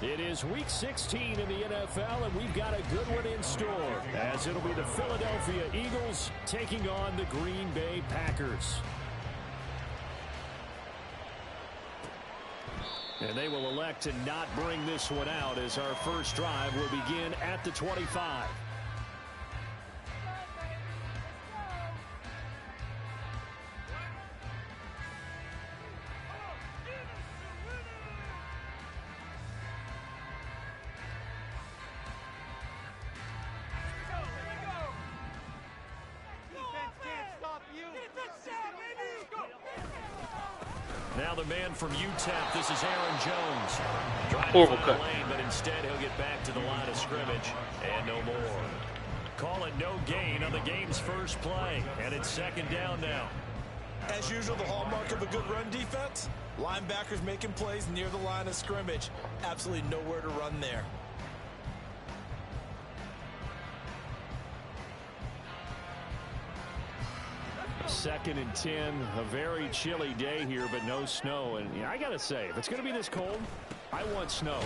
It is Week 16 in the NFL, and we've got a good one in store, as it'll be the Philadelphia Eagles taking on the Green Bay Packers. And they will elect to not bring this one out, as our first drive will begin at the 25. Now the man from UTEP, this is Aaron Jones. Horrible cut. Lane, but instead he'll get back to the line of scrimmage and no more. Call it no gain on the game's first play, and it's second down now. As usual, the hallmark of a good run defense, linebackers making plays near the line of scrimmage. Absolutely nowhere to run there. Second and 10, a very chilly day here, but no snow. And I got to say, if it's going to be this cold, I want snow.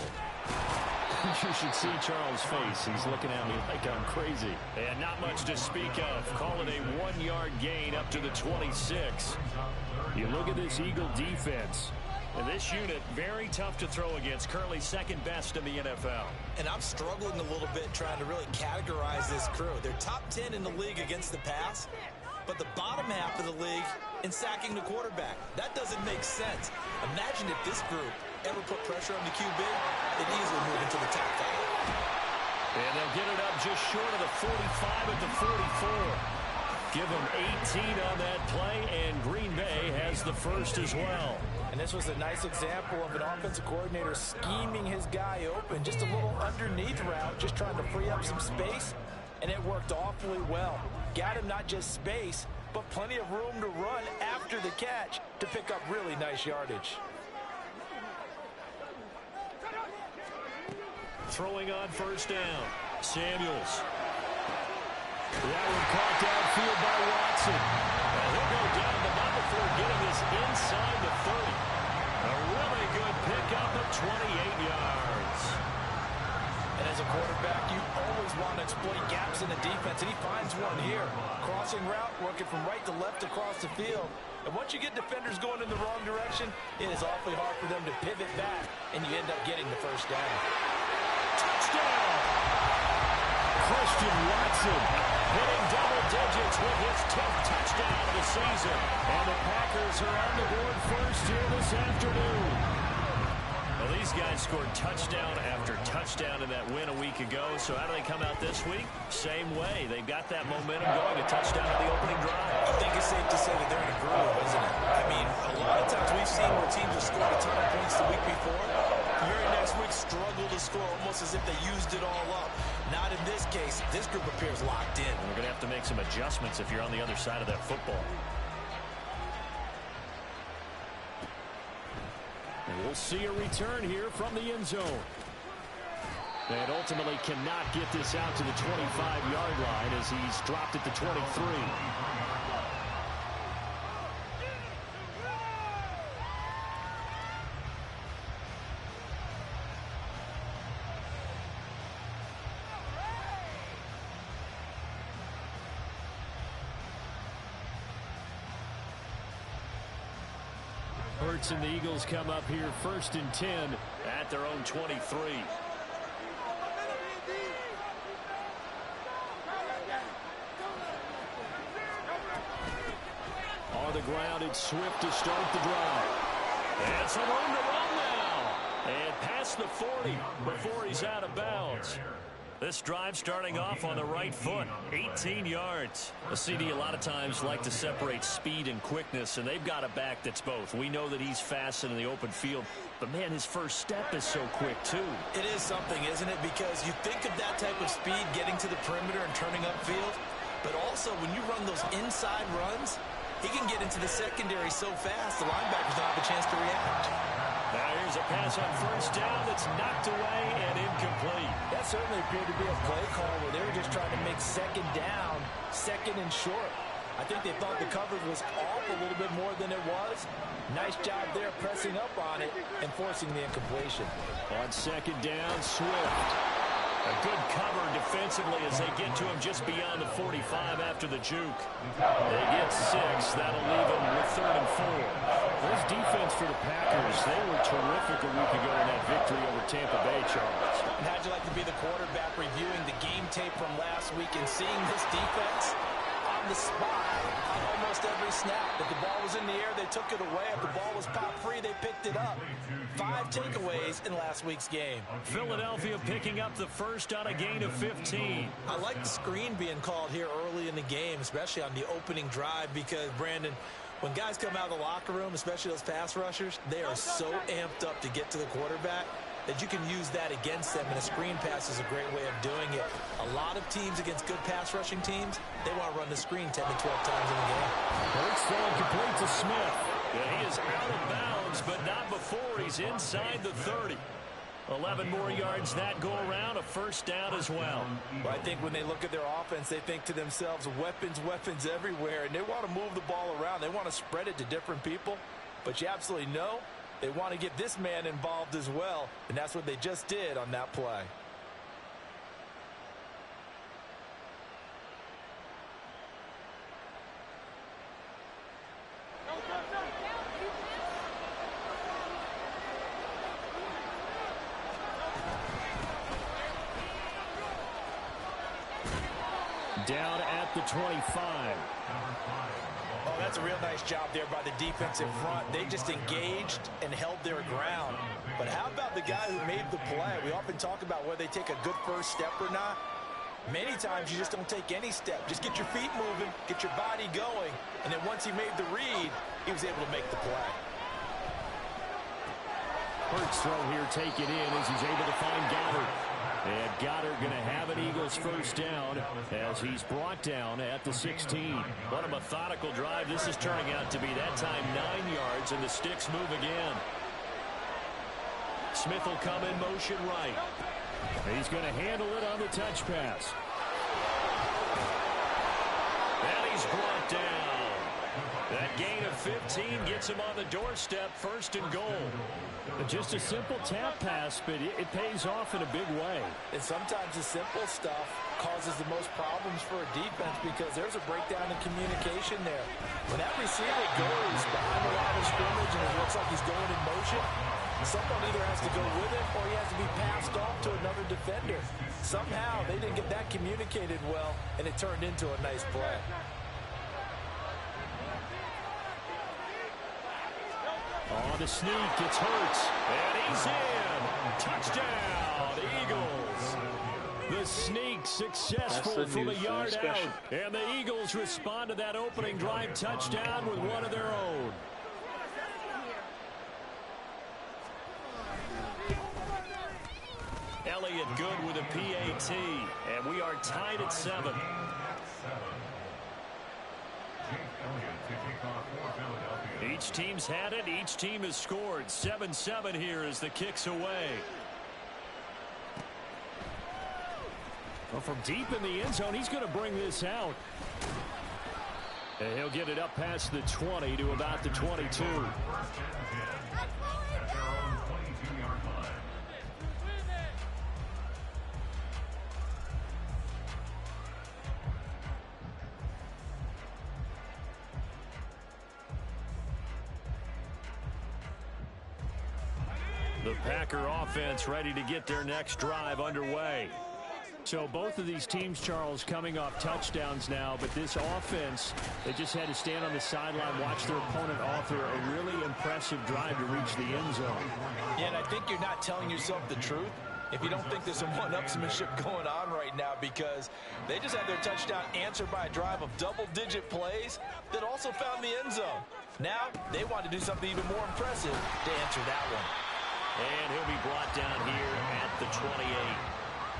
You should see Charles' face. He's looking at me like I'm crazy. And not much to speak of. Call it a 1-yard gain up to the 26. You look at this Eagle defense. And this unit, very tough to throw against. Currently second best in the NFL. And I'm struggling a little bit trying to really categorize this crew. They're top 10 in the league against the pass, but the bottom half of the league in sacking the quarterback. That doesn't make sense. Imagine if this group ever put pressure on the QB, they'd easily move into the top 5. And they'll get it up just short of the 45 at the 44. Give them 18 on that play, and Green Bay has the first as well. And this was a nice example of an offensive coordinator scheming his guy open. Just a little underneath route, just trying to free up some space, and it worked awfully well. Got him not just space, but plenty of room to run after the catch to pick up really nice yardage. Throwing on first down, Samuels. That one caught downfield by Watson. And he'll go down the number before getting this inside the 30. A really good pickup of 28 yards. And as a quarterback, you always want to exploit gaps in the defense, and he finds one here. Crossing route, working from right to left across the field. And once you get defenders going in the wrong direction, it is awfully hard for them to pivot back, and you end up getting the first down. Touchdown! Christian Watson hitting double digits with his 10th touchdown of the season. And the Packers are on the board first here this afternoon. Well, these guys scored touchdown after touchdown in that win a week ago. So how do they come out this week? Same way. They've got that momentum going. A touchdown at the opening drive. I think it's safe to say that they're in a groove, isn't it? I mean, a lot of times we've seen where teams have scored a ton of points the week before. The very next week struggle to score almost as if they used it all up. Not in this case. This group appears locked in. We're going to have to make some adjustments if you're on the other side of that football. And we'll see a return here from the end zone. And ultimately cannot get this out to the 25-yard line as he's dropped at the 23. Hurts and the Eagles come up here first and 10 at their own 23. On the ground, it's Swift to start the drive. And some room to run now. And past the 40 before he's out of bounds. This drive starting off on the right foot, 18 yards. A CD a lot of times like to separate speed and quickness, and they've got a back that's both. We know that he's fast in the open field, but man, his first step is so quick too. It is something, isn't it? Because you think of that type of speed getting to the perimeter and turning upfield, but also when you run those inside runs, he can get into the secondary so fast the linebackers don't have a chance to react. Now here's a pass on first down that's knocked away and incomplete. That certainly appeared to be a play call where they were just trying to make second down, second and short. I think they thought the coverage was off a little bit more than it was. Nice job there pressing up on it and forcing the incompletion. On second down, Swift. A good cover defensively as they get to him just beyond the 45 after the juke. They get 6. That'll leave them with 3rd and 4. This defense for the Packers, they were terrific a week ago in that victory over Tampa Bay, Charles. And how'd you like to be the quarterback reviewing the game tape from last week and seeing this defense on the spot on almost every snap? If the ball was in the air, they took it away. If the ball was pop free, they picked it up. 5 takeaways in last week's game. Philadelphia picking up the first on a gain of 15. I like the screen being called here early in the game, especially on the opening drive, because, Brandon, when guys come out of the locker room, especially those pass rushers, they are so amped up to get to the quarterback that you can use that against them, and a screen pass is a great way of doing it. A lot of teams against good pass rushing teams, they want to run the screen 10 to 12 times in the game. Hurts throwing complete to Smith. Yeah, he is out of bounds, but not before he's inside the 30. 11 more yards that go around, a first down as well. Well, I think when they look at their offense, they think to themselves, weapons, weapons everywhere, and they want to move the ball around. They want to spread it to different people, but you absolutely know they want to get this man involved as well, and that's what they just did on that play. Down at the 25. Oh, that's a real nice job there by the defensive front. They just engaged and held their ground. But how about the guy who made the play? We often talk about whether they take a good first step or not. Many times you just don't take any step. Just get your feet moving, get your body going, and then once he made the read, he was able to make the play. Hurts throw here, take it in as he's able to find Goddard. And Goddard going to have an Eagles first down as he's brought down at the 16. What a methodical drive this is turning out to be. That time 9 yards, and the sticks move again. Smith will come in motion right. He's going to handle it on the touch pass. And he's brought down. That gain of 15 gets him on the doorstep, 1st and goal. Just a simple tap pass, but it pays off in a big way. And sometimes the simple stuff causes the most problems for a defense because there's a breakdown in communication there. When that receiver goes behind the line of scrimmage and it looks like he's going in motion, someone either has to go with it or he has to be passed off to another defender. Somehow they didn't get that communicated well, and it turned into a nice play. On the sneak, it's Hurts, and he's in. Touchdown, Eagles. The sneak successful from a yard out, and the Eagles respond to that opening drive touchdown with one of their own. Elliott good with a PAT, and we are tied at 7. Each team's had it. Each team has scored. 7-7 here as the kick's away. Well, from deep in the end zone, he's going to bring this out. And he'll get it up past the 20 to about the 22. The Packer offense ready to get their next drive underway. So both of these teams, Charles, coming off touchdowns now, but this offense, they just had to stand on the sideline, watch their opponent author a really impressive drive to reach the end zone. Yeah, and I think you're not telling yourself the truth if you don't think there's some one-upsmanship going on right now, because they just had their touchdown answered by a drive of double-digit plays that also found the end zone. Now they want to do something even more impressive to answer that one. And he'll be brought down here at the 28.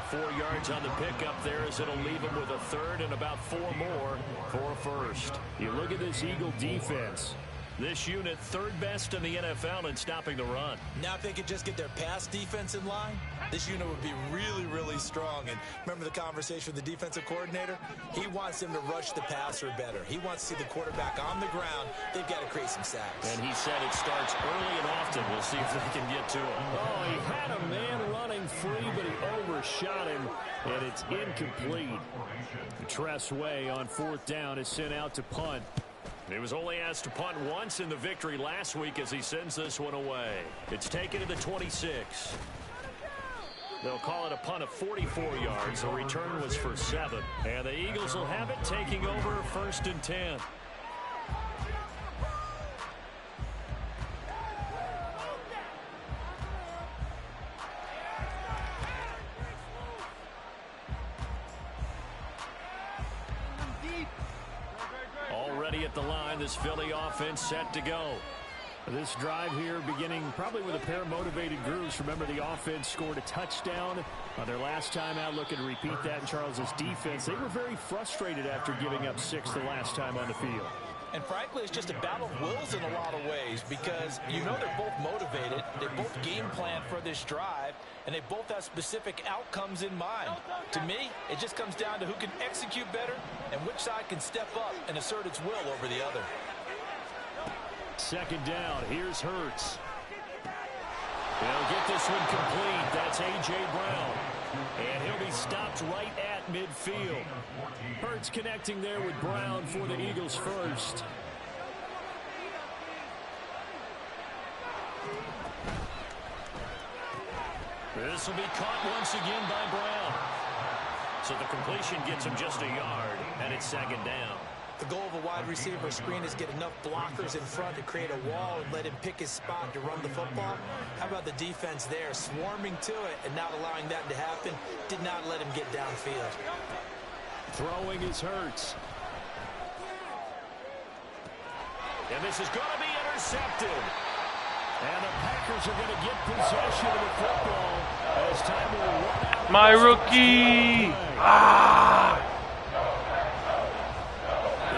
4 yards on the pickup there as it'll leave him with a 3rd and about 4 more for a first. You look at this Eagle defense. This unit third best in the NFL in stopping the run. Now if they could just get their pass defense in line, this unit would be really, really strong. And remember the conversation with the defensive coordinator? He wants them to rush the passer better. He wants to see the quarterback on the ground. They've got to create some sacks. And he said it starts early and often. We'll see if they can get to him. Oh, he had a man running free, but he overshot him, and it's incomplete. Tress Way on 4th down is sent out to punt. He was only asked to punt once in the victory last week as he sends this one away. It's taken to the 26. They'll call it a punt of 44 yards. The return was for 7. And the Eagles will have it, taking over 1st and 10. Already at the line, this Philly offense set to go. This drive here beginning probably with a pair of motivated grooves. Remember, the offense scored a touchdown on their last time out. Looking to repeat that in Charles's defense. They were very frustrated after giving up 6 the last time on the field. And frankly, it's just a battle of wills in a lot of ways because you know they're both motivated. They both game plan for this drive, and they both have specific outcomes in mind. To me, it just comes down to who can execute better and which side can step up and assert its will over the other. 2nd down. Here's Hurts. They'll get this one complete. That's A.J. Brown. And he'll be stopped right at midfield. Hurts connecting there with Brown for the Eagles first. This will be caught once again by Brown. So the completion gets him just a yard, and it's 2nd down. The goal of a wide receiver screen is get enough blockers in front to create a wall and let him pick his spot to run the football. How about the defense there, swarming to it and not allowing that to happen? Did not let him get downfield. Throwing is Hurts. And this is going to be intercepted. And the Packers are going to get possession of the football as time will run out. My rookie!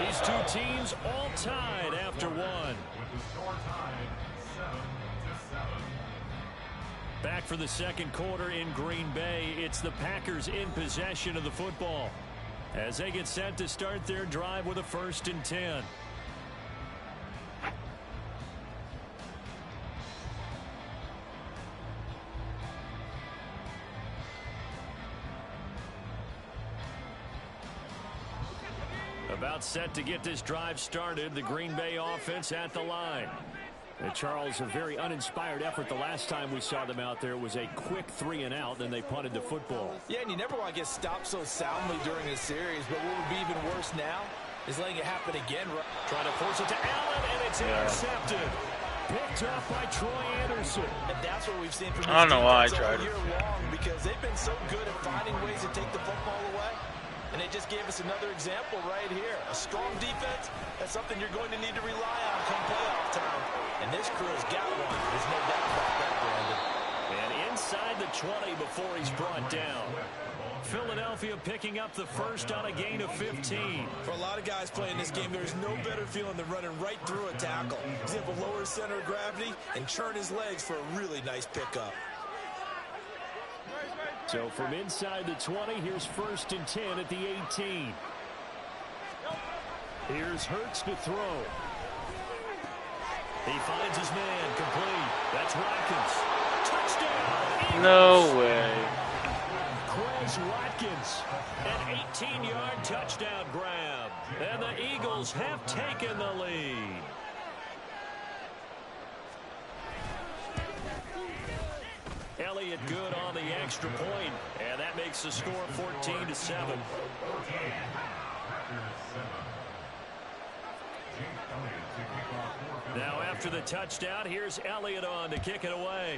These two teams all tied after 1. Back for the 2nd quarter in Green Bay. It's the Packers in possession of the football as they get set to start their drive with a 1st and 10. About set to get this drive started. The Green Bay offense at the line. And Charles, a very uninspired effort the last time we saw them out there. It was a quick 3 and out, then they punted the football. Yeah, and you never want to get stopped so soundly during a series, but what would be even worse now is letting it happen again. Trying to force it to Allen, and it's intercepted. Picked up by Troy Anderson. And that's what we've seen from this I don't know why I tried all year long because they've been so good at finding ways to take the football away. And they just gave us another example right here. A strong defense, that's something you're going to need to rely on come playoff time. And this crew has got one. There's no doubt about that, Brandon. And inside the 20 before he's brought down. Philadelphia picking up the first on a gain of 15. For a lot of guys playing this game, there's no better feeling than running right through a tackle. He's able to lower his center of gravity and churn his legs for a really nice pickup. So from inside the 20, here's 1st and 10 at the 18. Here's Hurts to throw. He finds his man complete. That's Watkins. Touchdown! Eagles. No way. Quez Watkins, an 18-yard touchdown grab. And the Eagles have taken the lead. Elliott good on the extra point, and that makes the score 14-7. Now after the touchdown, here's Elliott on to kick it away.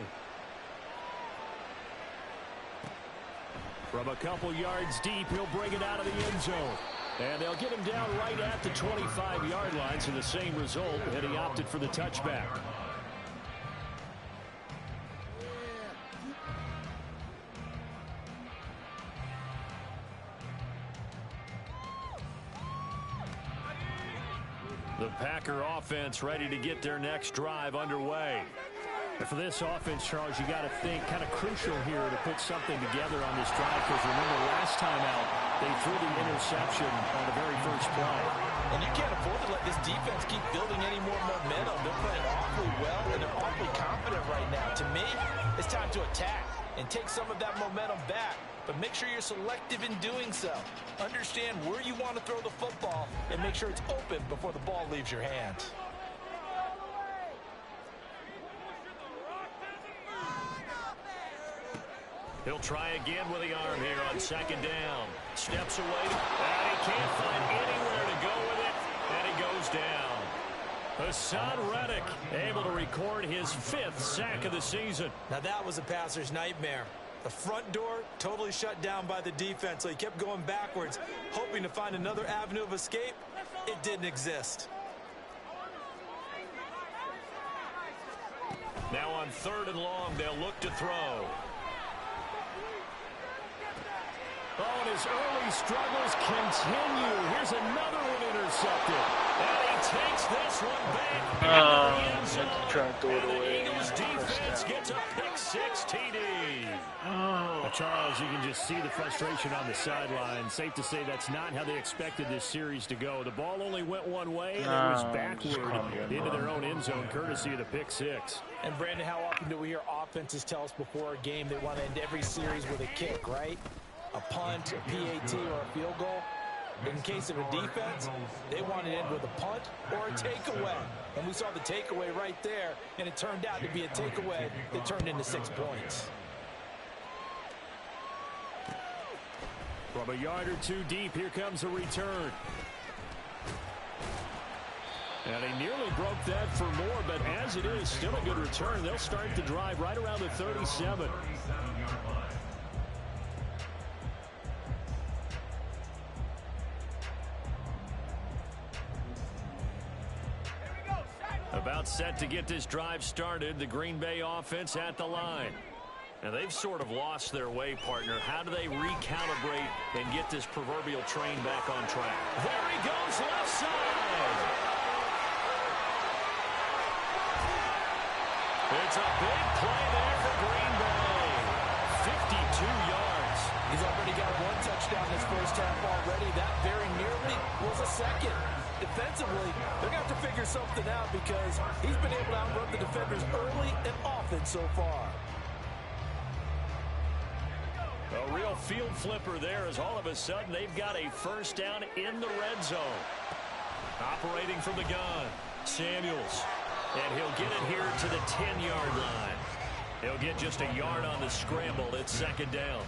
From a couple yards deep, he'll bring it out of the end zone. And they'll get him down right at the 25-yard line, so the same result, and he opted for the touchback. The Packer offense ready to get their next drive underway. And for this offense, Charles, you got to think kind of crucial here to put something together on this drive, because remember last time out they threw the interception on the very first play. And you can't afford to let this defense keep building any more momentum. They're playing awfully well, and they're awfully confident right now. To me, it's time to attack and take some of that momentum back. But make sure you're selective in doing so. Understand where you want to throw the football and make sure it's open before the ball leaves your hands. He'll try again with the arm here on second down. Steps away, and he can't find anywhere to go with it, and he goes down. Hassan Reddick able to record his 5th sack of the season. Now that was a passer's nightmare. The front door totally shut down by the defense, so he kept going backwards, hoping to find another avenue of escape. It didn't exist. Now on 3rd and long, they'll look to throw. Oh, and his early struggles continue. Here's another one intercepted. And he takes this one back. Trying to throw it away. The Eagles defense gets a pick-6 TD. Charles, you can just see the frustration on the sideline. Safe to say that's not how they expected this series to go. The ball only went one way, and it was backward into their own end zone, courtesy of the pick-6. And, Brandon, how often do we hear offenses tell us before a game they want to end every series with a kick, right? A punt, a PAT, or a field goal. In case of a defense, they want to end with a punt or a takeaway. And we saw the takeaway right there, and it turned out to be a takeaway that turned into 6 points. From a yard or two deep, here comes a return. And he nearly broke that for more, but as it is, still a good return. They'll start the drive right around the 37. About set to get this drive started, the Green Bay offense at the line. Now, they've sort of lost their way, partner. How do they recalibrate and get this proverbial train back on track? There he goes, left side. It's a big play there for Green Bay. 52 yards. He's already got 1 touchdown this first half already. That very nearly was a second. Defensively, they're going to have to figure something out because he's been able to outrun the defenders early and often so far. A real field flipper there, as all of a sudden they've got a first down in the red zone. Operating from the gun, Samuels. And he'll get it here to the 10-yard line. He'll get just a yard on the scramble. It's second down.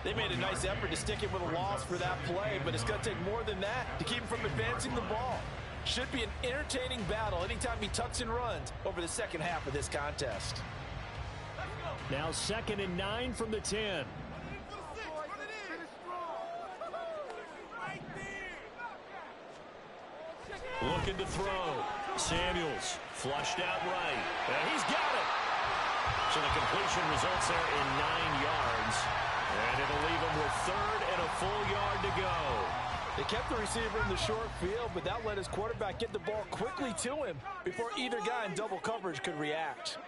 They made a nice effort to stick it with a loss for that play, but it's going to take more than that to keep him from advancing the ball. Should be an entertaining battle anytime he tucks and runs over the second half of this contest. Now 2nd and 9 from the 10. Looking to throw. Samuels flushed out right. And he's got it. So the completion results there in 9 yards. And it'll leave him with 3rd and a full yard to go. They kept the receiver in the short field, but that let his quarterback get the ball quickly to him before either guy in double coverage could react.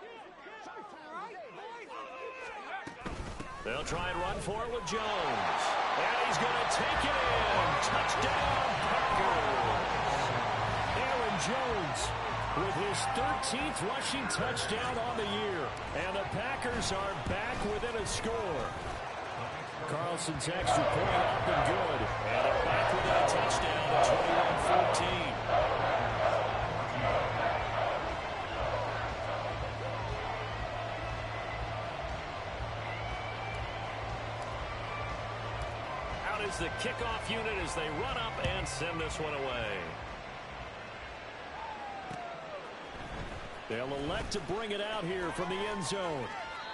They'll try and run for it with Jones. And he's going to take it in. Touchdown, Packers. Aaron Jones with his 13th rushing touchdown on the year. And the Packers are back within a score. Carlson's extra point up and good. And they're back within a touchdown at 21-14. Out is the kickoff unit as they run up and send this one away. They'll elect to bring it out here from the end zone.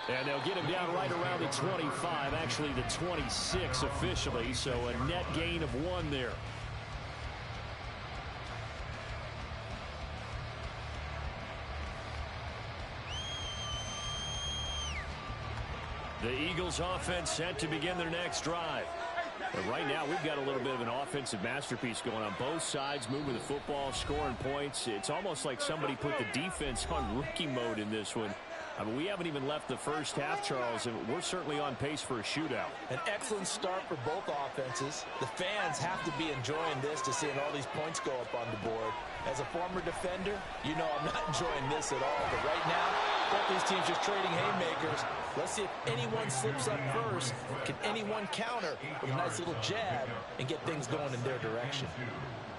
And they'll get him down right around the 25, actually the 26 officially, so a net gain of 1 there. The Eagles offense set to begin their next drive. And right now, we've got a little bit of an offensive masterpiece going on. Both sides moving the football, scoring points. It's almost like somebody put the defense on rookie mode in this one. I mean, we haven't even left the first half, Charles, and we're certainly on pace for a shootout. An excellent start for both offenses. The fans have to be enjoying this to seeing all these points go up on the board. As a former defender, you know I'm not enjoying this at all. But right now, both these teams just trading haymakers. Let's see if anyone slips up first. Can anyone counter with a nice little jab and get things going in their direction?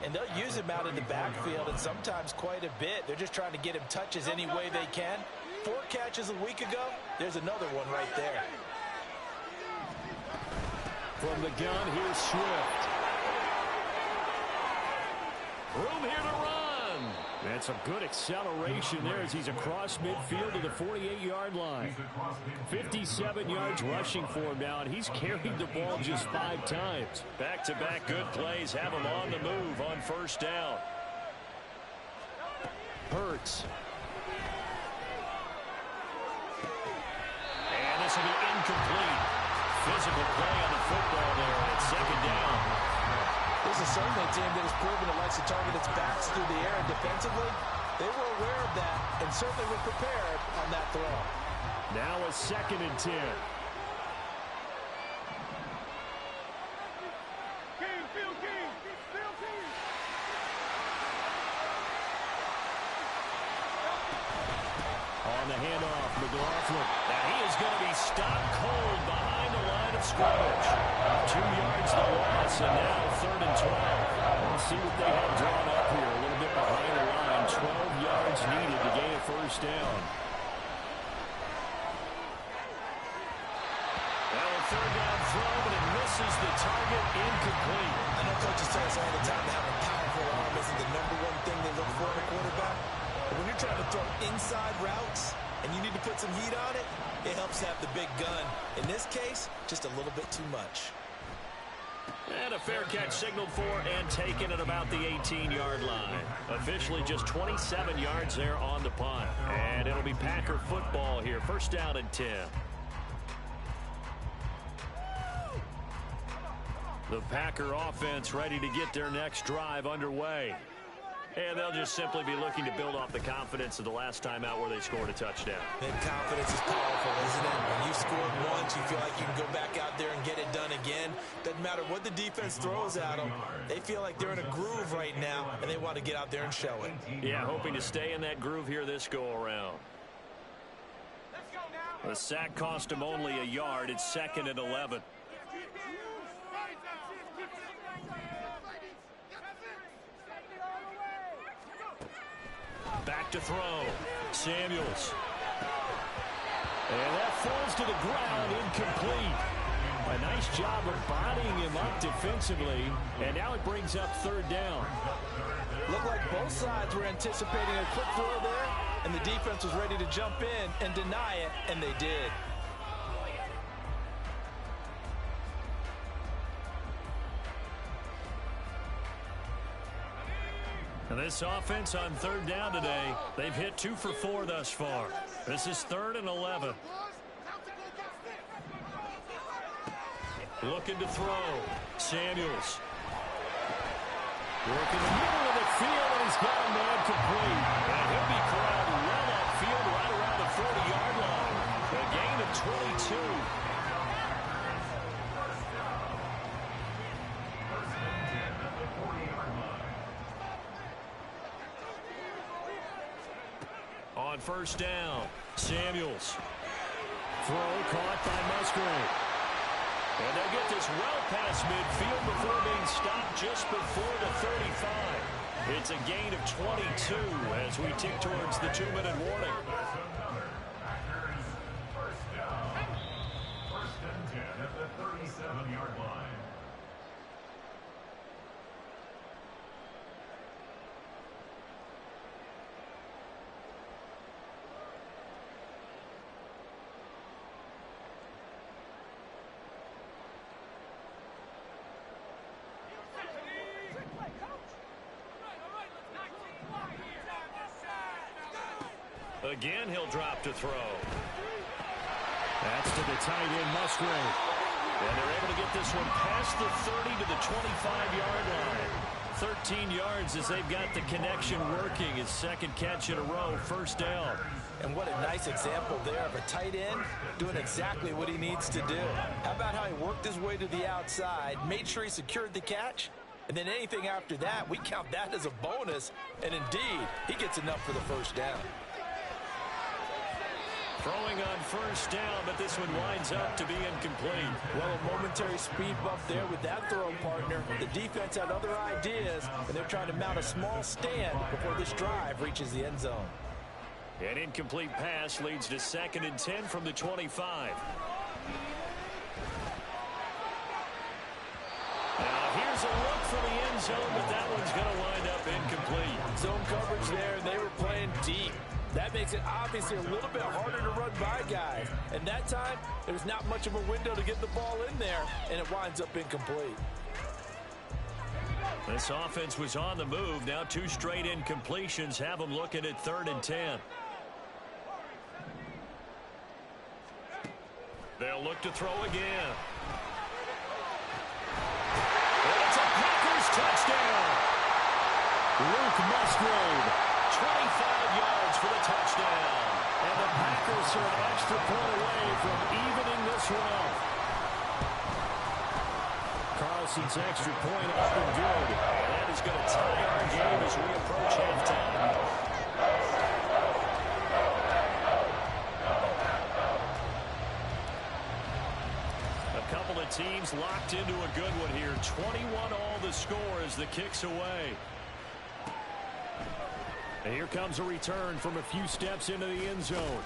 And they'll use him out in the backfield, and sometimes quite a bit. They're just trying to get him touches any way they can. 4 catches a week ago, there's another one right there. From the gun, here's Swift. Room here to run. That's a good acceleration there as he's across midfield to the 48-yard line. 57 yards rushing for him now, and he's carried the ball just 5 times. Back-to-back good plays have him on the move on first down. Hurts. And this will be incomplete. Physical play on the football there, and it's second down. This is certainly a team that has proven it likes to target its backs through the air and defensively. They were aware of that and certainly were prepared on that throw. Now a 2nd and 10. On the handoff, McLaughlin. Now he is going to be stopped cold behind the line of scrimmage. 2 yards the loss, and now 3rd and 12. We'll see what they have drawn up here. A little bit behind the line. 12 yards needed to gain a first down. Now a 3rd down throw, but it misses the target. Incomplete. I know coaches tell us all the time that having a powerful arm isn't the #1 thing they look for in a quarterback. But when you're trying to throw inside routes and you need to put some heat on it, it helps have the big gun. In this case, just a little bit too much. And a fair catch signaled for and taken at about the 18-yard line. Officially just 27 yards there on the punt. And it'll be Packer football here. First down and 10. The Packer offense ready to get their next drive underway. And they'll just simply be looking to build off the confidence of the last time out where they scored a touchdown. And confidence is powerful, isn't it? When you scored once, you feel like you can go back out there and get it done again. Doesn't matter what the defense throws at them. They feel like they're in a groove right now, and they want to get out there and show it. Yeah, hoping to stay in that groove here this go-around. The sack cost him only a yard. It's 2nd and 11. Back to throw. Samuels. And that falls to the ground, incomplete. A nice job of bodying him up defensively, and now it brings up 3rd down. Looked like both sides were anticipating a quick throw there, and the defense was ready to jump in and deny it, and they did. And this offense on 3rd down today, they've hit 2 for 4 thus far. This is 3rd and 11. Looking to throw. Samuels. Working the middle of the field, and he's got a man complete. And he'll be corralled well upfield right around the 40-yard line. A gain of 22. On first down, Samuels. Throw caught by Musgrave. And they'll get this well past midfield before being stopped just before the 35. It's a gain of 22 as we tick towards the 2-minute warning. First down. 1st and 10 at the 37-yard line. Again, he'll drop to throw. That's to the tight end, Musgrave. And they're able to get this one past the 30 to the 25-yard line. 13 yards as they've got the connection working. His second catch in a row, first down. And what a nice example there of a tight end doing exactly what he needs to do. How about how he worked his way to the outside, made sure he secured the catch, and then anything after that, we count that as a bonus. And indeed, he gets enough for the first down. Throwing on first down, but this one winds up to be incomplete. Well, a momentary speed bump there with that throw partner. The defense had other ideas, and they're trying to mount a small stand before this drive reaches the end zone. An incomplete pass leads to 2nd and 10 from the 25. Now here's a look for the end zone, but that one's going to wind up incomplete. Zone coverage there, and they were playing deep. That makes it obviously a little bit harder to run by guys. And that time, there's not much of a window to get the ball in there, and it winds up incomplete. This offense was on the move. Now 2 straight incompletions have them looking at 3rd and 10. They'll look to throw again. And it's a Packers touchdown. Luke Musgrave, 25 yards for the touchdown. And the Packers are an extra point away from evening this one up. Carlson's extra point up and good. And that is going to tie our game as we approach halftime. A couple of teams locked into a good one here. 21 all the score as the kick's away. And here comes a return from a few steps into the end zone.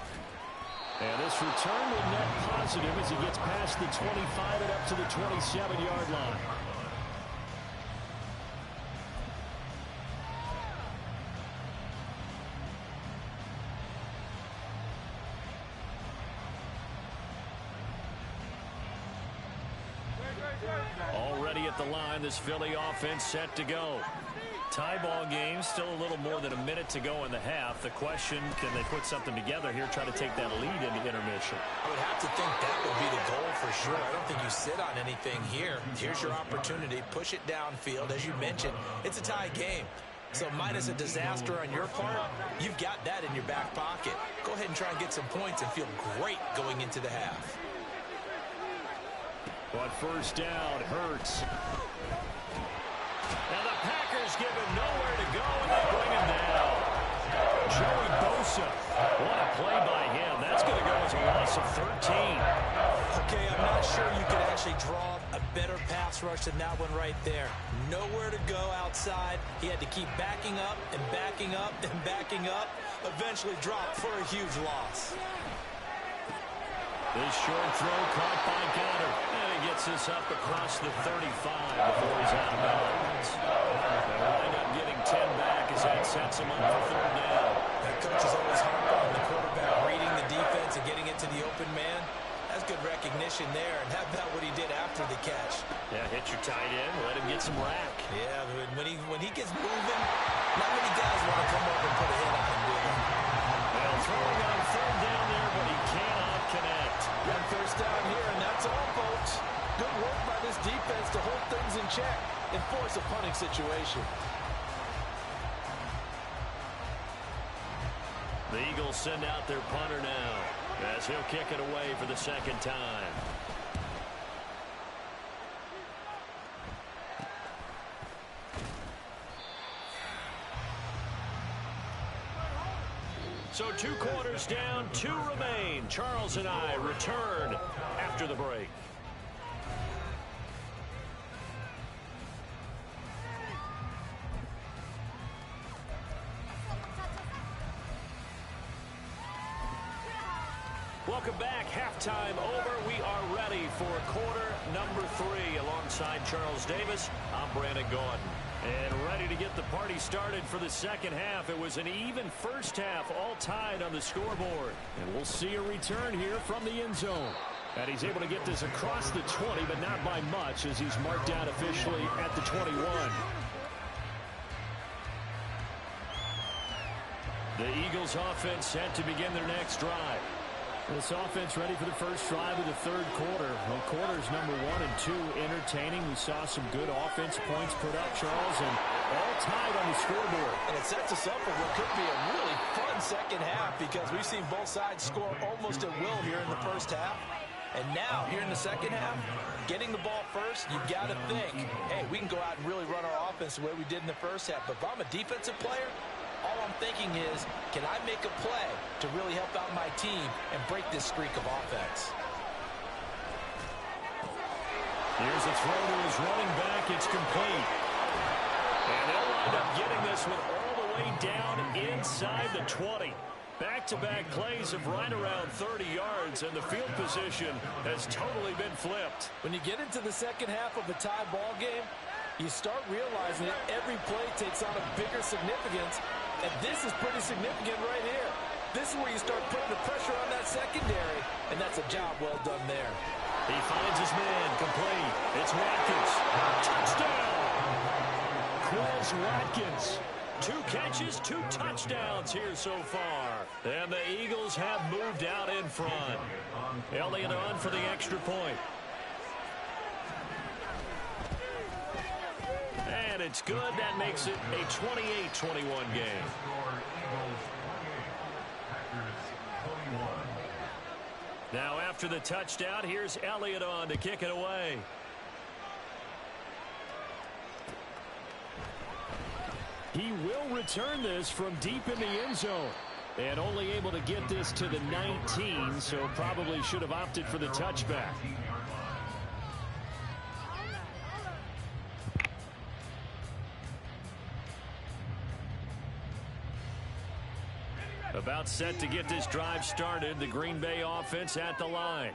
And this return will net positive as he gets past the 25 and up to the 27-yard line. Already at the line, this Philly offense set to go. Tie ball game, still a little more than a minute to go in the half. The question, can they put something together here, try to take that lead into intermission? I would have to think that would be the goal for sure. I don't think you sit on anything here. Here's your opportunity. Push it downfield. As you mentioned, it's a tie game. So minus a disaster on your part, you've got that in your back pocket. Go ahead and try and get some points and feel great going into the half. But first down, Hurts. Now the Packers give him nowhere to go, and they bring him down. Joey Bosa. What a play by him. That's going to go as a loss of 13. Okay, I'm not sure you could actually draw a better pass rush than that one right there. Nowhere to go outside. He had to keep backing up and backing up and backing up. Eventually dropped for a huge loss. This short throw caught by Goddard. And he gets this up across the 35 before he's out of bounds. They'll wind up getting 10 back as that sets him up for 3rd down. That coach is always hard on the quarterback, reading the defense and getting it to the open man. That's good recognition there. And how about what he did after the catch? Yeah, hit your tight end, let him get some rack. Yeah, when he gets moving, not many guys want to come up and put a hit on him, do they? Well, throwing on 3rd down there, but he cannot connect. Got first down here, and that's all, folks. Good work by this defense to hold things in check and force a punting situation. The Eagles send out their punter now as he'll kick it away for the 2nd time. So 2 quarters down, 2 remain. Charles and I return after the break. Welcome back. Halftime over. We are ready for quarter number 3 alongside Charles Davis. I'm Brandon Gordon. And ready to get the party started for the second half. It was an even first half, all tied on the scoreboard. And we'll see a return here from the end zone. And he's able to get this across the 20, but not by much as he's marked out officially at the 21. The Eagles offense set to begin their next drive. This offense ready for the first drive of the third quarter. Well, quarters number 1 and 2 entertaining. We saw some good offense points put up, Charles, and all tied on the scoreboard. And it sets us up for what could be a really fun second half because we've seen both sides score almost at will here in the first half. And now, here in the second half, getting the ball first, you've got to think, hey, we can go out and really run our offense the way we did in the first half. But if I'm a defensive player, all I'm thinking is, can I make a play to really help out my team and break this streak of offense? Here's a throw to his running back. It's complete. And they'll wind up getting this one all the way down inside the 20. Back-to-back plays of right around 30 yards, and the field position has totally been flipped. When you get into the second half of a tie ball game, you start realizing that every play takes on a bigger significance, and this is pretty significant right here. This is where you start putting the pressure on that secondary, and that's a job well done there. He finds his man, complete. It's Watkins. Touchdown! Quez Watkins. 2 catches, 2 touchdowns here so far. And the Eagles have moved out in front. Elliott on for the extra point. And it's good. That makes it a 28-21 game. Now after the touchdown, here's Elliott on to kick it away. He will return this from deep in the end zone. And only able to get this to the 19, so probably should have opted for the touchback. About set to get this drive started. The Green Bay offense at the line.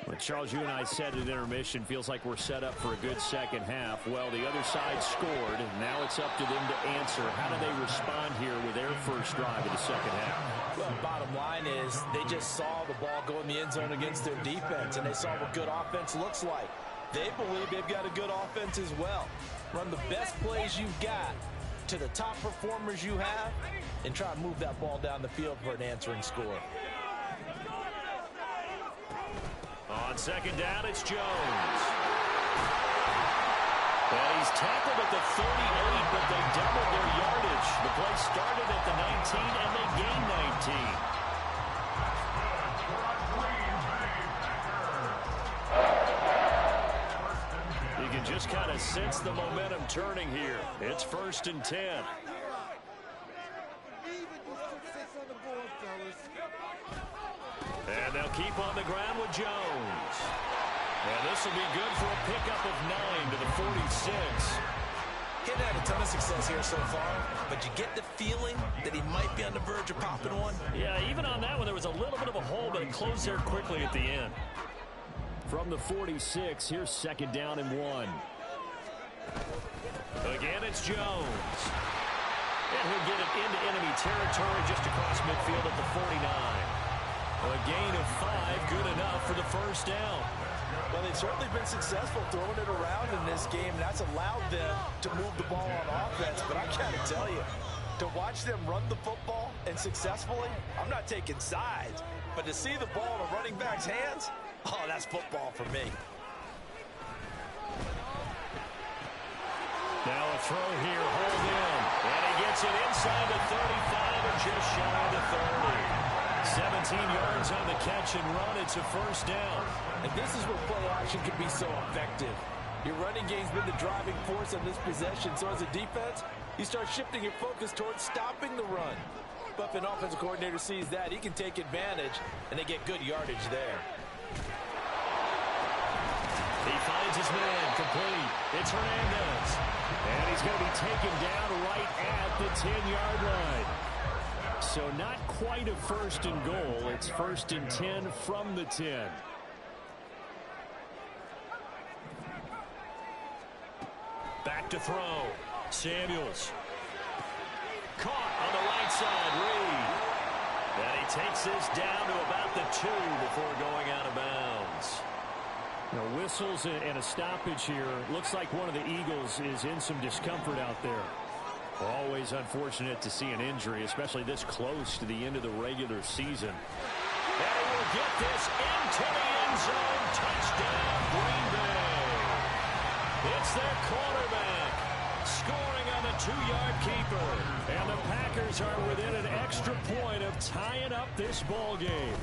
Well, Charles, you and I said at intermission, feels like we're set up for a good second half. Well, the other side scored, and now it's up to them to answer. How do they respond here with their first drive of the second half? Well, bottom line is they just saw the ball go in the end zone against their defense, and they saw what good offense looks like. They believe they've got a good offense as well. Run the best plays you've got to the top performers you have, and try to move that ball down the field for an answering score. On second down, it's Jones. And he's tackled at the 38, but they doubled their yardage. The play started at the 19, and they gained 19. You can just kind of sense the momentum turning here. It's 1st and 10. And they'll keep on the ground with Jones. And this will be good for a pickup of 9 to the 46. He hasn't had a ton of success here so far, but you get the feeling that he might be on the verge of popping one. Yeah, even on that one, there was a little bit of a hole, but it closed there quickly at the end. From the 46, here's 2nd down and 1. Again, it's Jones. And he'll get it into enemy territory just across midfield at the 49. A gain of 5, good enough for the first down. Well, they've certainly been successful throwing it around in this game, and that's allowed them to move the ball on offense. But I got to tell you, to watch them run the football and successfully, I'm not taking sides. But to see the ball in a running back's hands, oh, that's football for me. Now a throw here, hold in. And he gets it inside the 35 and just shy of the 30. 17 yards on the catch and run. It's a 1st down. And this is where play action can be so effective. Your running game's been the driving force on this possession. So as a defense, you start shifting your focus towards stopping the run. But if an offensive coordinator sees that, he can take advantage, and they get good yardage there. He finds his man, complete. It's Hernandez. And he's going to be taken down right at the 10-yard line. So not quite a 1st and goal. It's 1st and 10 from the 10. Back to throw. Samuels. Caught on the right side, Reed. And he takes this down to about the 2 before going out of bounds. Now, whistles and a stoppage here. Looks like one of the Eagles is in some discomfort out there. Always unfortunate to see an injury, especially this close to the end of the regular season. And he will will get this into the end zone. Touchdown, Green Bay. It's their quarterback scoring on the 2-yard keeper. And the Packers are within an extra point of tying up this ball game.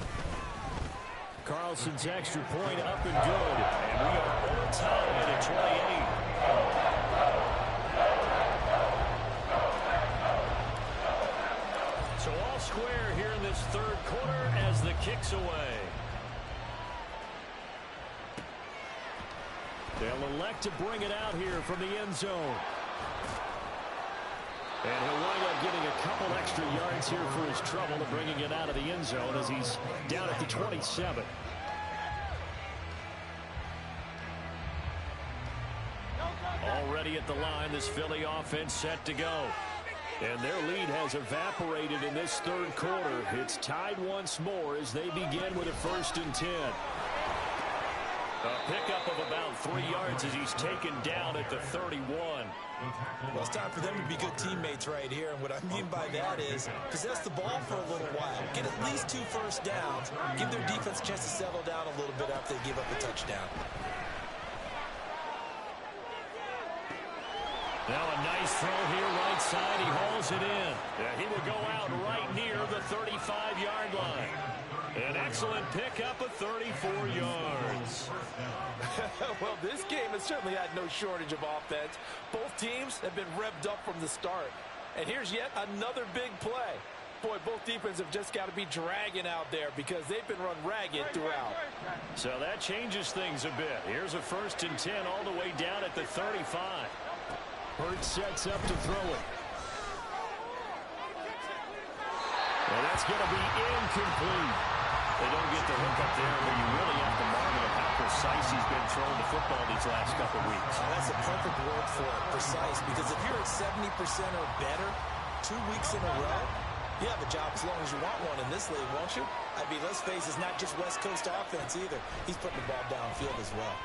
Carlson's extra point up and good. And we are all tied at 28. So all square here in this third quarter as the kick's away. They'll elect to bring it out here from the end zone. And he'll wind up getting a couple extra yards here for his trouble of bringing it out of the end zone as he's down at the 27. Already at the line, this Philly offense set to go. And their lead has evaporated in this third quarter. It's tied once more as they begin with a 1st and 10. A pickup of about 3 yards as he's taken down at the 31. Well, it's time for them to be good teammates right here. And what I mean by that is possess the ball for a little while. Get at least 2 first downs. Give their defense a chance to settle down a little bit after they give up a touchdown. Now a nice throw here right side. He hauls it in. He will go out right near the 35-yard line. An excellent pickup of 34 yards. Well, this game has certainly had no shortage of offense. Both teams have been revved up from the start. And here's yet another big play. Boy, both defenses have just got to be dragging out there because they've been run ragged throughout. So that changes things a bit. Here's a 1st and 10 all the way down at the 35. Hurts sets up to throw it. And that's going to be incomplete. They don't get the hook up there, but you really have to marvel at how precise he's been throwing the football these last couple weeks. And that's a perfect word for it, precise, because if you're at 70% or better 2 weeks in a row, you have a job as long as you want one in this league, won't you? I mean, let's face it, it's not just West Coast offense either. He's putting the ball downfield as well.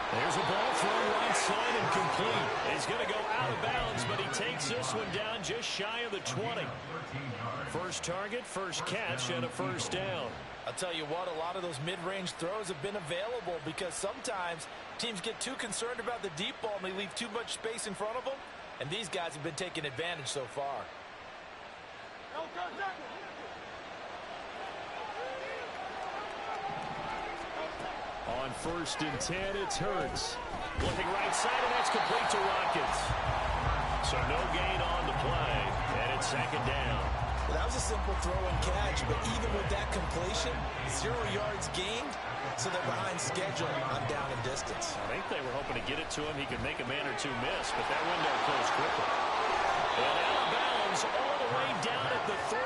There's a ball thrown right side and complete. He's going to go out of bounds, but he takes this one down just shy of the 20. First target, first catch, and a 1st down. I'll tell you what, a lot of those mid-range throws have been available because sometimes teams get too concerned about the deep ball and they leave too much space in front of them, and these guys have been taking advantage so far. On 1st and 10, it's Hurts. Looking right side, and that's complete to Watkins. So no gain on the play, and it's 2nd down. Well, that was a simple throw and catch, but even with that completion, 0 yards gained, so they're behind schedule on down and distance. I think they were hoping to get it to him. He could make a man or two miss, but that window closed quickly. And out of bounds all the way down at the 3.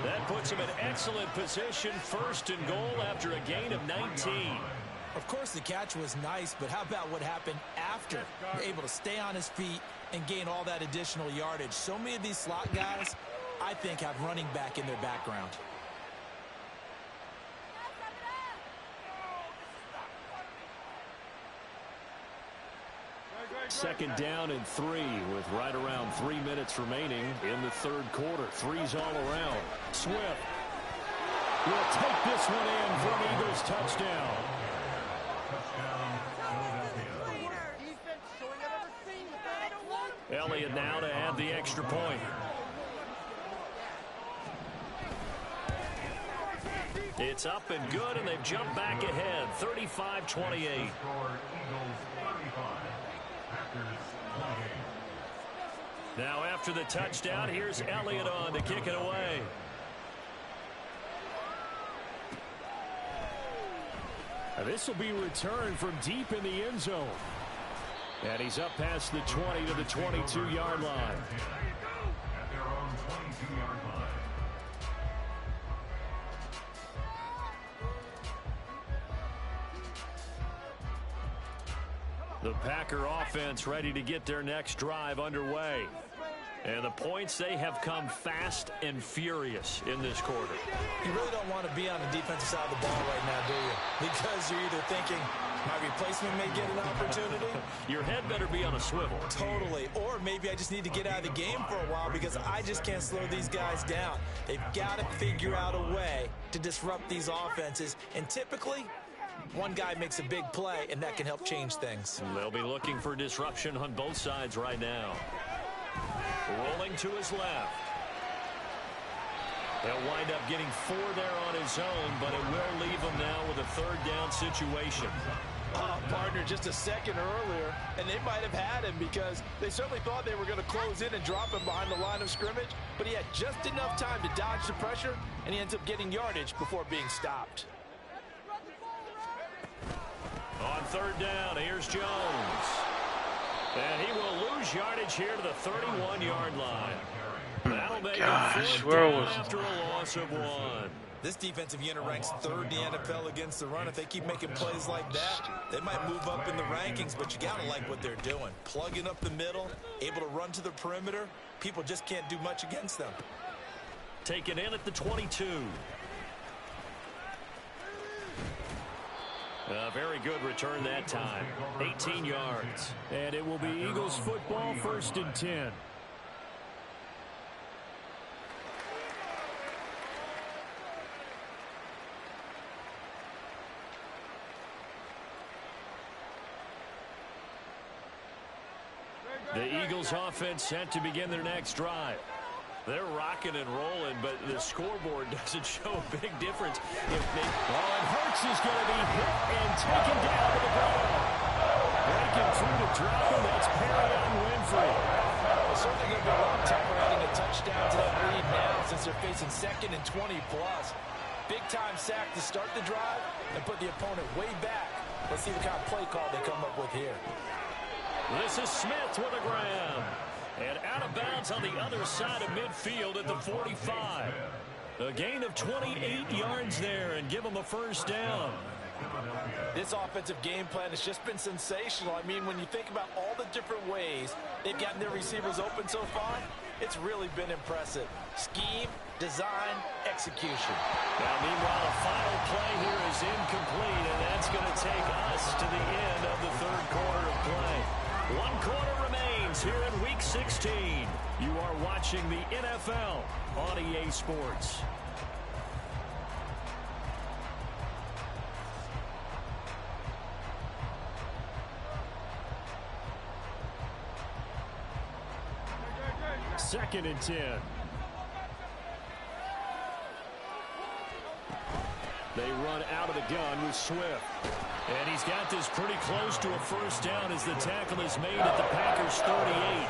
That puts him in excellent position, 1st and goal after a gain of 19. Of course, the catch was nice, but how about what happened after? You're able to stay on his feet and gain all that additional yardage. So many of these slot guys, I think, have running back in their background. Second down and 3 with right around 3 minutes remaining in the third quarter. 3's all around. Swift will take this one in for an Eagles touchdown. Elliott now to add the extra point. It's up and good, and they've jumped back ahead, 35-28. Now after the touchdown, here's Elliott on to kick it away. Now this will be returned from deep in the end zone. And he's up past the 20 to the 22-yard line. At their own 22-yard line. The Packer offense ready to get their next drive underway. And the points, they have come fast and furious in this quarter. You really don't want to be on the defensive side of the ball right now, do you? Because you're either thinking, my replacement may get an opportunity. Your head better be on a swivel. Totally. Or maybe I just need to get out of the game for a while because I just can't slow these guys down. They've got to figure out a way to disrupt these offenses. And typically, one guy makes a big play, and that can help change things. They'll be looking for disruption on both sides right now. Rolling to his left. He'll wind up getting 4 there on his own, but it will leave him now with a 3rd down situation. Partner, just a second earlier, and they might have had him because they certainly thought they were going to close in and drop him behind the line of scrimmage, but he had just enough time to dodge the pressure, and he ends up getting yardage before being stopped. On 3rd down, here's Jones. And he will lose yardage here to the 31-yard line. That'll make it 4th down after a loss of 1. This defensive unit ranks 3rd in the NFL against the run. If they keep making plays like that, they might move up in the rankings, but you got to like what they're doing. Plugging up the middle, able to run to the perimeter. People just can't do much against them. Taken in at the 22. A very good return that time. 18 yards. And it will be Eagles football, 1st and 10. The Eagles offense set to begin their next drive. They're rocking and rolling, but the scoreboard doesn't show a big difference. And Hurts is going to be hit and taken down to the ground. Breaking through to drop him, that's Perrion Winfrey. It's certainly going to be a lot tougher adding a touchdown to that lead now since they're facing 2nd and 20+. Big-time sack to start the drive and put the opponent way back. Let's see what kind of play call they come up with here. This is Smith with a grab. And out of bounds on the other side of midfield at the 45. A gain of 28 yards there and give them a 1st down. This offensive game plan has just been sensational. I mean, when you think about all the different ways they've gotten their receivers open so far, it's really been impressive. Scheme, design, execution. Now, meanwhile, the final play here is incomplete, and that's going to take us to the end of the 3rd quarter of play. 1 quarter remains here in Week 16. You are watching the NFL on EA Sports. Second and 10. They run out of the gun with Swift. And he's got this pretty close to a 1st down as the tackle is made at the Packers' 38.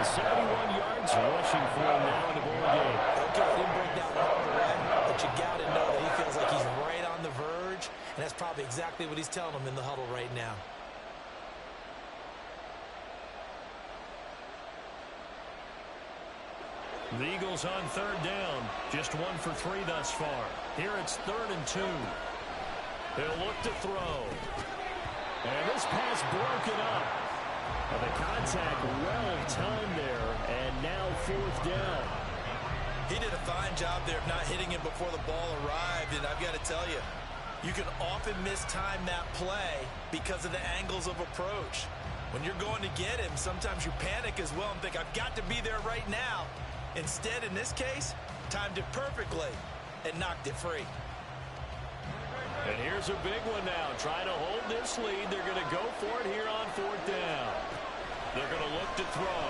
71 yards rushing for him now in the ball game. Okay, he didn't break down all the way, but you got to know that he feels like he's right on the verge, and that's probably exactly what he's telling them in the huddle right now. The Eagles on 3rd down. Just 1 for 3 thus far. Here it's 3rd and 2. He'll look to throw. And this pass broken up. And the contact well timed there. And now 4th down. He did a fine job there of not hitting him before the ball arrived. And I've got to tell you, you can often mistime that play because of the angles of approach. When you're going to get him, sometimes you panic as well and think, I've got to be there right now. Instead, in this case, timed it perfectly and knocked it free. And here's a big one now. Trying to hold this lead. They're going to go for it here on 4th down. They're going to look to throw.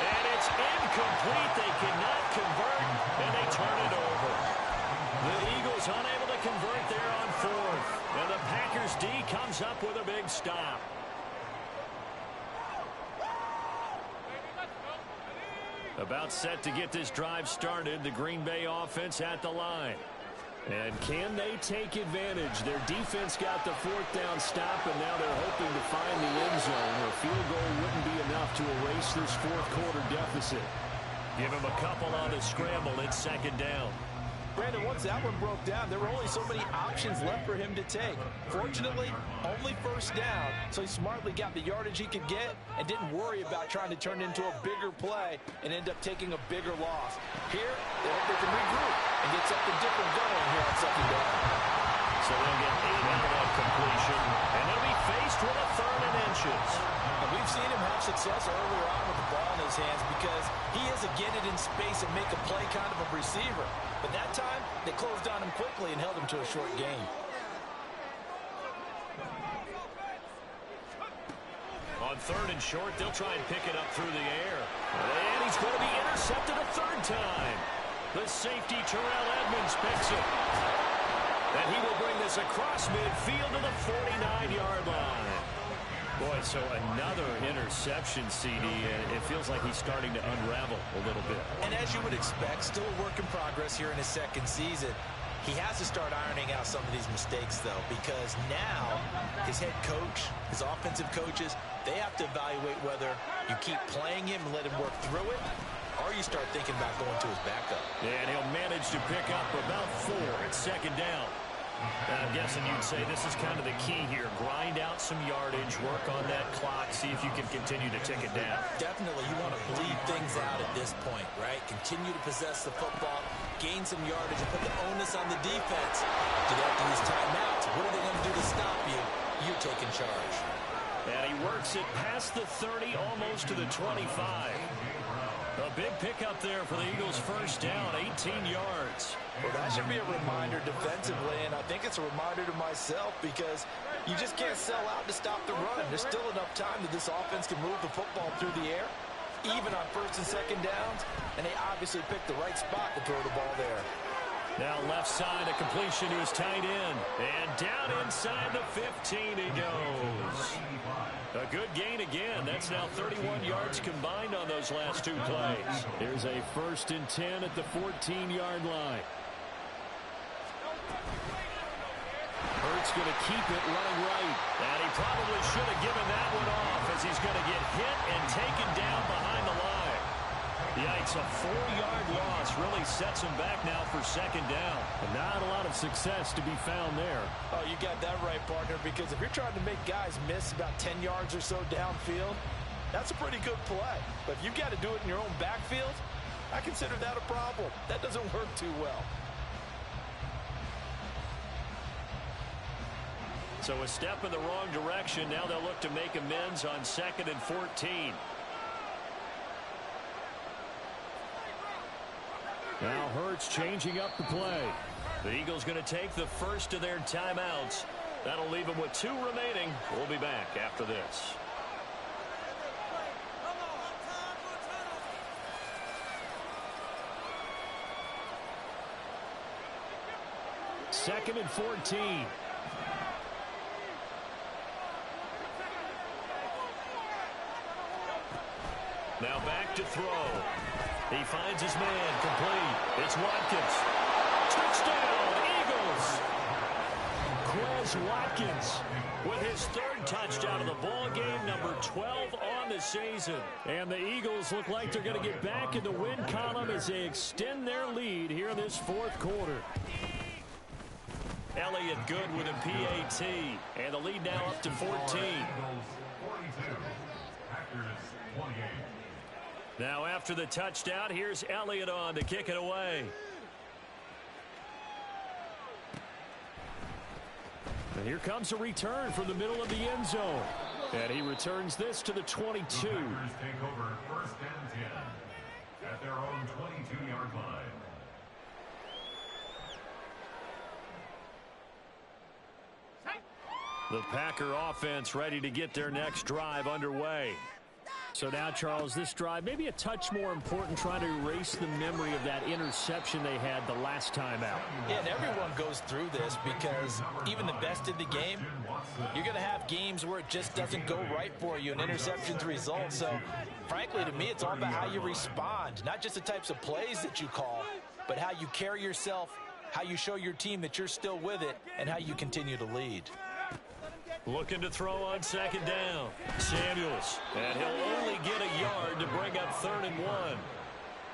And it's incomplete. They cannot convert, and they turn it over. The Eagles unable to convert there on 4th. And the Packers D comes up with a big stop. About set to get this drive started. The Green Bay offense at the line. And can they take advantage? Their defense got the 4th down stop, and now they're hoping to find the end zone. A field goal wouldn't be enough to erase this 4th quarter deficit. Give him a couple on the scramble. It's 2nd down. Brandon, once that one broke down, there were only so many options left for him to take. Fortunately, only first down, so he smartly got the yardage he could get and didn't worry about trying to turn it into a bigger play and end up taking a bigger loss. Here, they hope they can regroup and get something different going here on second down. So they'll get 8 out of that completion, and they'll be faced with a 3rd and inches. And we've seen him have success earlier on with the ball in his hands because he is a get it in space and make a play kind of a receiver. But that time, they closed on him quickly and held him to a short gain. On 3rd and short, they'll try and pick it up through the air. And he's going to be intercepted a 3rd time. The safety, Terrell Edmonds, picks it. And he will bring this across midfield to the 49-yard line. Boy, so another interception, CD, and it feels like he's starting to unravel a little bit. And as you would expect, still a work in progress here in his second season. He has to start ironing out some of these mistakes, though, because now his head coach, his offensive coaches, they have to evaluate whether you keep playing him and let him work through it, or you start thinking about going to his backup. And he'll manage to pick up about 4 at second down. I'm guessing you'd say this is kind of the key here. Grind out some yardage, work on that clock, see if you can continue to tick it down. Definitely, you want to bleed things out at this point, right? Continue to possess the football, gain some yardage, and put the onus on the defense. Do they have to use timeouts? What are they going to do to stop you? You're taking charge. And he works it past the 30, almost to the 25. A big pickup there for the Eagles' first down, 18 yards. Well, that should be a reminder defensively, and I think it's a reminder to myself because you just can't sell out to stop the run. There's still enough time that this offense can move the football through the air, even on 1st and 2nd downs, and they obviously picked the right spot to throw the ball there. Now left side, a completion to his tight end. And down inside the 15 he goes. A good gain again. That's now 31 yards combined on those last 2 plays. Here's a 1st and 10 at the 14-yard line. Hurts going to keep it running right. And he probably should have given that one off as he's going to get hit and taken down behind the line. Yikes, a 4-yard loss really sets him back now for second down. And not a lot of success to be found there. Oh, you got that right, partner, because if you're trying to make guys miss about 10 yards or so downfield, that's a pretty good play. But if you've got to do it in your own backfield, I consider that a problem. That doesn't work too well. So a step in the wrong direction. Now they'll look to make amends on 2nd and 14. Now Hurts changing up the play. The Eagles going to take the first of their timeouts. That'll leave them with 2 remaining. We'll be back after this. Second and 14. Now back to throw. He finds his man, complete. It's Watkins. Touchdown, Eagles! Quez Watkins with his 3rd touchdown of the ball game, number 12 on the season. And the Eagles look like they're going to get back in the win column as they extend their lead here in this 4th quarter. Elliott good with a PAT, and the lead now up to 14. Now after the touchdown, here's Elliott on to kick it away. And here comes a return from the middle of the end zone. And he returns this to the 22. The Packers take over 1st and 10 at their own 22-yard line. The Packer offense ready to get their next drive underway. So now, Charles, this drive maybe a touch more important, trying to erase the memory of that interception they had the last time out. Yeah, and everyone goes through this because even the best in the game, you're going to have games where it just doesn't go right for you and interceptions result. So, frankly, to me, it's all about how you respond, not just the types of plays that you call, but how you carry yourself, how you show your team that you're still with it, and how you continue to lead. Looking to throw on 2nd down. Samuels. And he'll only get a yard to bring up 3rd and 1.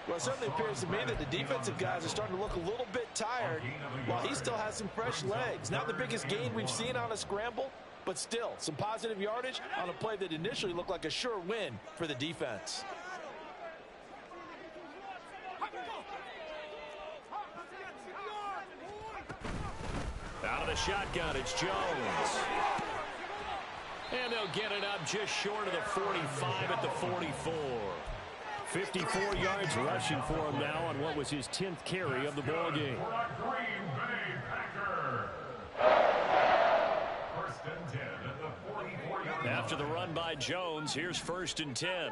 Well, it certainly appears to me that the defensive guys are starting to look a little bit tired while he still has some fresh legs. Not the biggest gain we've seen on a scramble, but still some positive yardage on a play that initially looked like a sure win for the defense. Out of the shotgun, it's Jones. And they'll get it up just short of the 45 at the 44. 54 yards rushing for him now on what was his 10th carry of the ball game. Green Bay Packer. First and 10 at the 44-yard line. After the run by Jones, here's first and 10.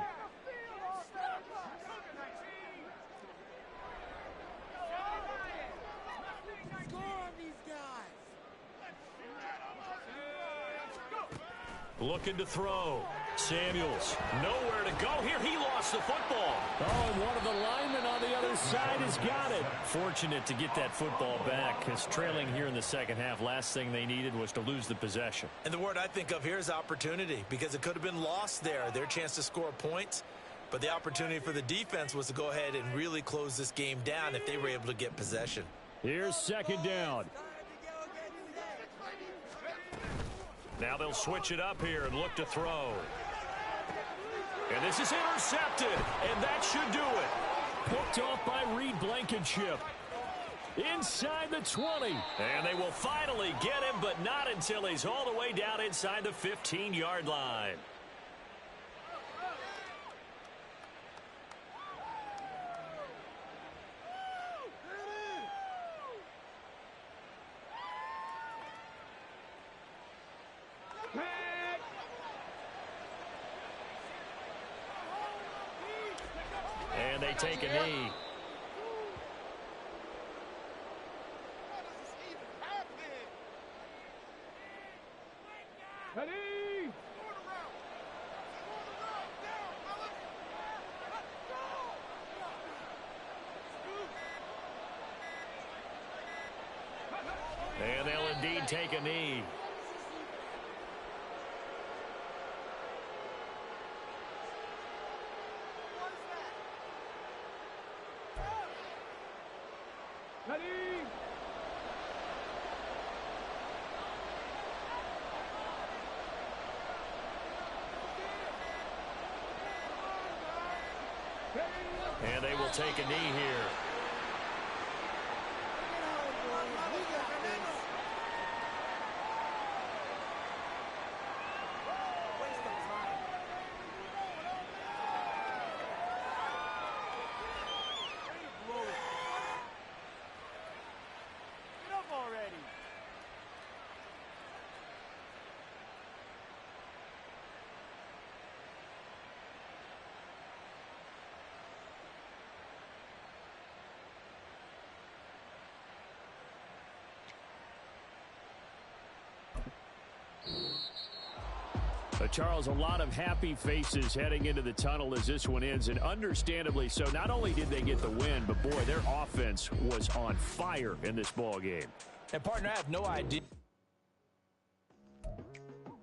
Looking to throw. Samuels, nowhere to go here. He lost the football. Oh, and one of the linemen on the other side has got it. Fortunate to get that football back, because trailing here in the second half, last thing they needed was to lose the possession. And the word I think of here is opportunity, because it could have been lost there, their chance to score points. But the opportunity for the defense was to go ahead and really close this game down if they were able to get possession. Here's second down. Now they'll switch it up here and look to throw. And this is intercepted, and that should do it. Picked off by Reed Blankenship. Inside the 20. And they will finally get him, but not until he's all the way down inside the 15-yard line. And they take a knee. And they'll indeed take a knee. And they will take a knee here. Charles, a lot of happy faces heading into the tunnel as this one ends, and understandably so. Not only did they get the win, but boy, their offense was on fire in this ball game. And partner, I have no idea.